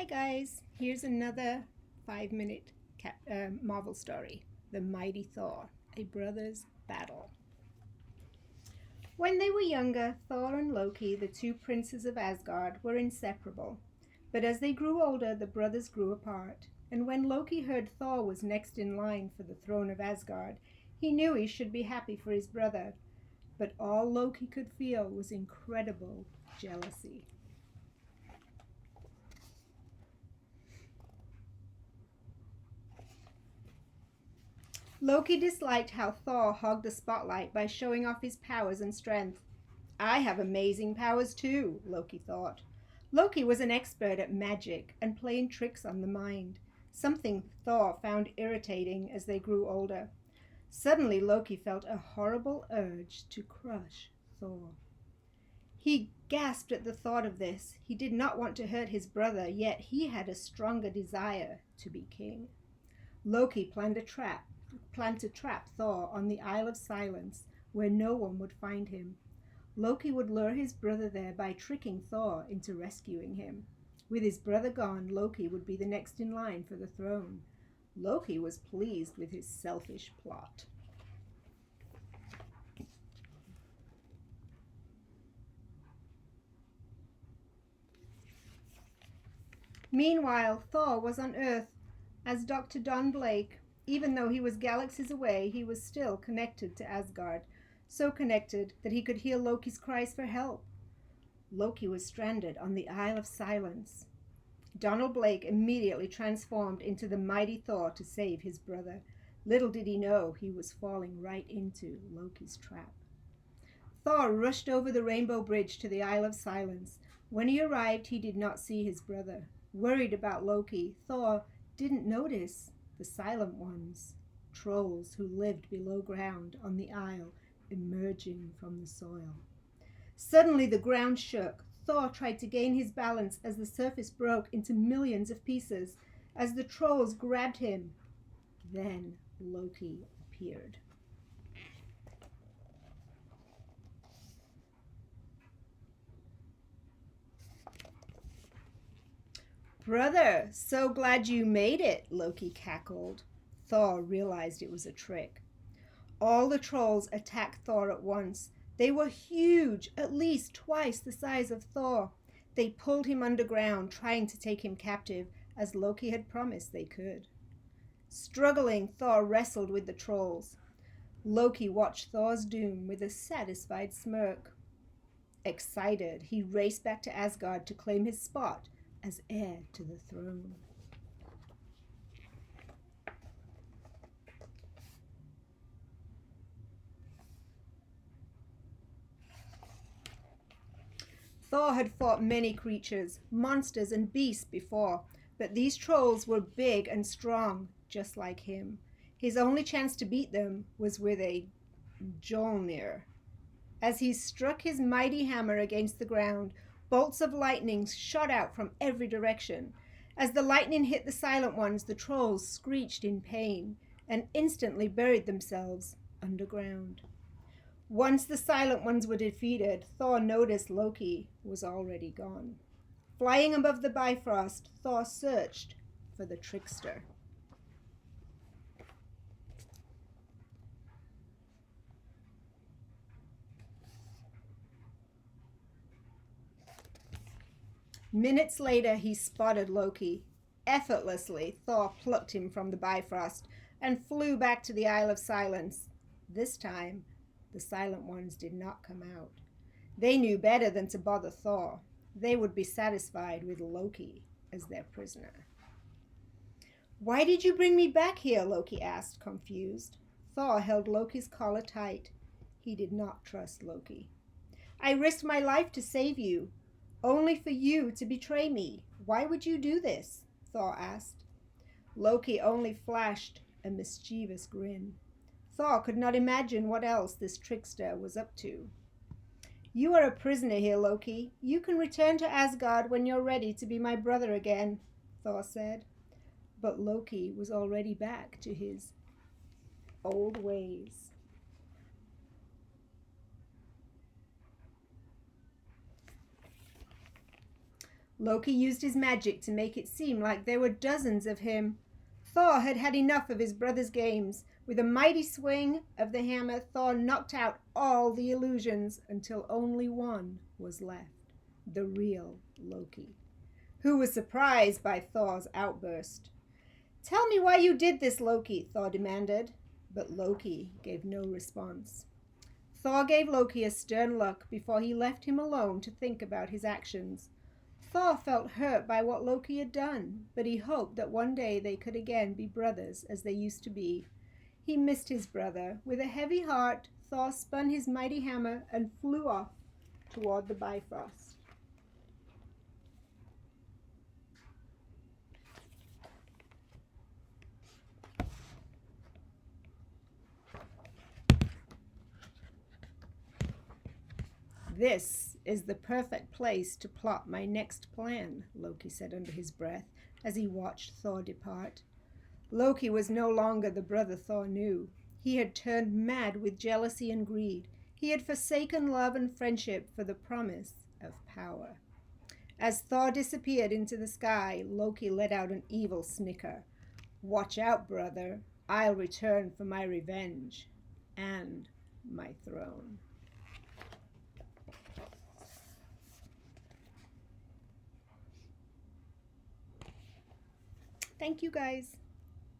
Hi guys, here's another 5-minute Marvel story, The Mighty Thor, a brother's battle. When they were younger, Thor and Loki, the two princes of Asgard, were inseparable. But as they grew older, the brothers grew apart. And when Loki heard Thor was next in line for the throne of Asgard, he knew he should be happy for his brother. But all Loki could feel was incredible jealousy. Loki disliked how Thor hogged the spotlight by showing off his powers and strength. I have amazing powers too, Loki thought. Loki was an expert at magic and playing tricks on the mind, something Thor found irritating as they grew older. Suddenly Loki felt a horrible urge to crush Thor. He gasped at the thought of this. He did not want to hurt his brother, yet he had a stronger desire to be king. Loki planned to trap Thor on the Isle of Silence, where no one would find him. Loki would lure his brother there by tricking Thor into rescuing him. With his brother gone, Loki would be the next in line for the throne. Loki was pleased with his selfish plot. Meanwhile, Thor was on Earth as Dr. Don Blake. Even though he was galaxies away, he was still connected to Asgard, so connected that he could hear Loki's cries for help. Loki was stranded on the Isle of Silence. Donald Blake immediately transformed into the mighty Thor to save his brother. Little did he know he was falling right into Loki's trap. Thor rushed over the Rainbow Bridge to the Isle of Silence. When he arrived, he did not see his brother. Worried about Loki, Thor didn't notice the Silent Ones, trolls who lived below ground on the isle, emerging from the soil. Suddenly the ground shook. Thor tried to gain his balance as the surface broke into millions of pieces as the trolls grabbed him. Then Loki appeared. "Brother, so glad you made it," Loki cackled. Thor realized it was a trick. All the trolls attacked Thor at once. They were huge, at least twice the size of Thor. They pulled him underground, trying to take him captive, as Loki had promised they could. Struggling, Thor wrestled with the trolls. Loki watched Thor's doom with a satisfied smirk. Excited, he raced back to Asgard to claim his spot as heir to the throne. Thor had fought many creatures, monsters and beasts before, but these trolls were big and strong, just like him. His only chance to beat them was with a Mjolnir. As he struck his mighty hammer against the ground, bolts of lightning shot out from every direction. As the lightning hit the Silent Ones, the trolls screeched in pain and instantly buried themselves underground. Once the Silent Ones were defeated, Thor noticed Loki was already gone. Flying above the Bifrost, Thor searched for the trickster. Minutes later, he spotted Loki. Effortlessly, Thor plucked him from the Bifrost and flew back to the Isle of Silence. This time, the Silent Ones did not come out. They knew better than to bother Thor. They would be satisfied with Loki as their prisoner. "Why did you bring me back here?" Loki asked, confused. Thor held Loki's collar tight. He did not trust Loki. "I risked my life to save you, only for you to betray me. Why would you do this?" Thor asked. Loki only flashed a mischievous grin. Thor could not imagine what else this trickster was up to. "You are a prisoner here, Loki. You can return to Asgard when you're ready to be my brother again," Thor said. But Loki was already back to his old ways. Loki used his magic to make it seem like there were dozens of him. Thor had had enough of his brother's games. With a mighty swing of the hammer, Thor knocked out all the illusions until only one was left, the real Loki, who was surprised by Thor's outburst. "Tell me why you did this, Loki," Thor demanded. But Loki gave no response. Thor gave Loki a stern look before he left him alone to think about his actions. Thor felt hurt by what Loki had done, but he hoped that one day they could again be brothers as they used to be. He missed his brother. With a heavy heart, Thor spun his mighty hammer and flew off toward the Bifrost. "This is the perfect place to plot my next plan," Loki said under his breath as he watched Thor depart. Loki was no longer the brother Thor knew. He had turned mad with jealousy and greed. He had forsaken love and friendship for the promise of power. As Thor disappeared into the sky, Loki let out an evil snicker. "Watch out, brother. I'll return for my revenge and my throne." Thank you, guys.